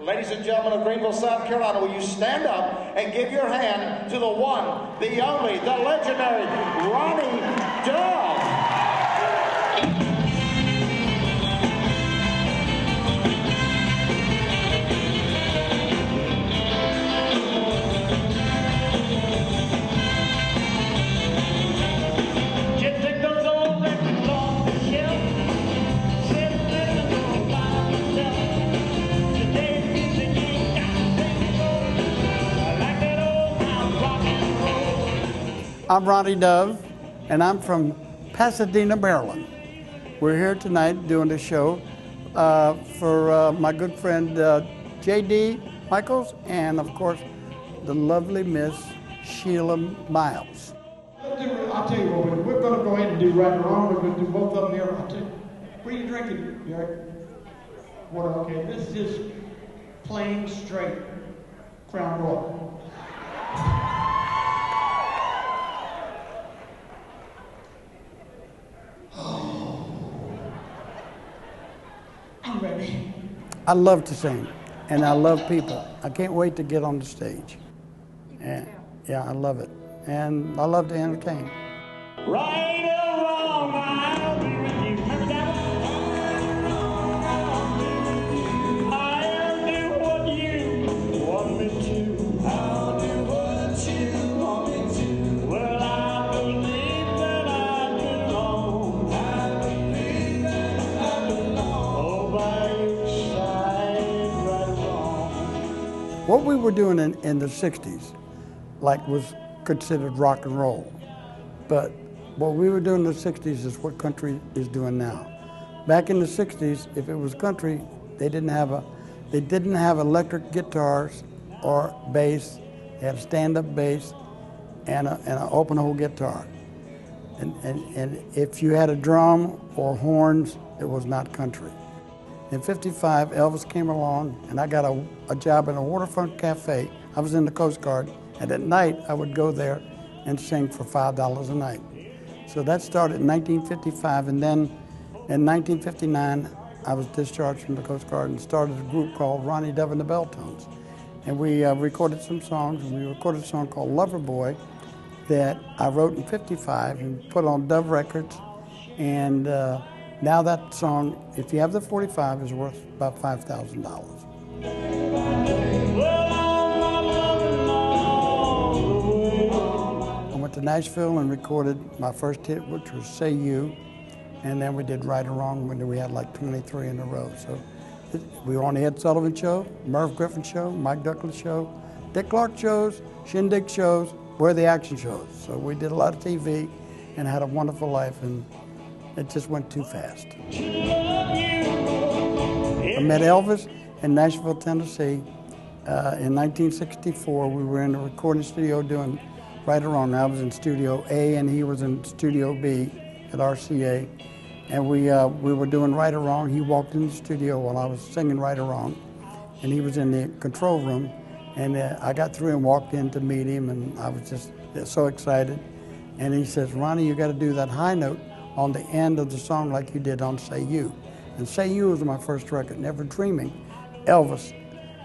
Ladies and gentlemen of Greenville, South Carolina, will you stand up and give your hand to the one, the only, the legendary Ronnie Dove. I'm Ronnie Dove, and I'm from Pasadena, Maryland. We're here tonight doing a show for my good friend J.D. Michaels and, of course, the lovely Miss Sheila Miles. I'll tell you what, we're going to go ahead and do right and wrong. We're going to do both of them here. I'll tell you. What are you drinking, Derek? Water, okay. This is just plain, straight Crown Royal. I'm ready. I love to sing, and I love people. I can't wait to get on the stage. And, yeah, I love it. And I love to entertain. Right or wrong, I'll be with you. Remember that one? I'll do what you want me to. I'll do what you want me to. Well, I believe that I belong. I believe that I belong. Oh, by your side, right or wrong. What we were doing in the 60s, like, was considered rock and roll. But what we were doing in the 60s is what country is doing now. Back in the 60s, if it was country, they didn't have electric guitars or bass. They had a stand-up bass and an open-hole guitar. And if you had a drum or horns, it was not country. In '55, Elvis came along, and I got a job in a waterfront cafe. I was in the Coast Guard, and at night I would go there and sing for $5 a night. So that started in 1955, and then in 1959, I was discharged from the Coast Guard and started a group called Ronnie Dove and the Belltones. And we recorded some songs, and we recorded a song called Lover Boy that I wrote in '55 and put on Dove Records. And now that song, if you have the 45, is worth about $5,000. To Nashville and recorded my first hit, which was Say You, and then we did Right or Wrong when we had like 23 in a row. So we were on the Ed Sullivan Show, Merv Griffin Show, Mike Douglas Show, Dick Clark shows, Shindig shows, Where the Action shows. So we did a lot of TV and had a wonderful life, and it just went too fast. I met Elvis in Nashville, Tennessee. In 1964, we were in a recording studio doing Right or Wrong. I was in Studio A and he was in Studio B at RCA. And we were doing Right or Wrong. He walked in the studio while I was singing Right or Wrong. And he was in the control room. And I got through and walked in to meet him, and I was just so excited. And he says, Ronnie, you got to do that high note on the end of the song like you did on Say You. And Say You was my first record, never dreaming Elvis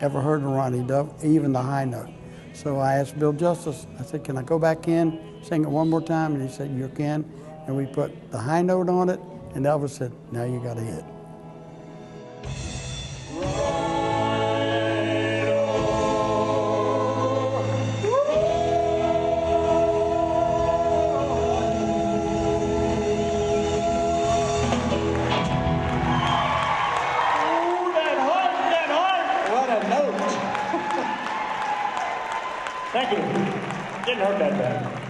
ever heard of Ronnie Dove, even the high note. So I asked Bill Justice, I said, can I go back in, sing it one more time? And he said, you can. And we put the high note on it, and Elvis said, now you got a hit. Thank you. Didn't hurt that bad.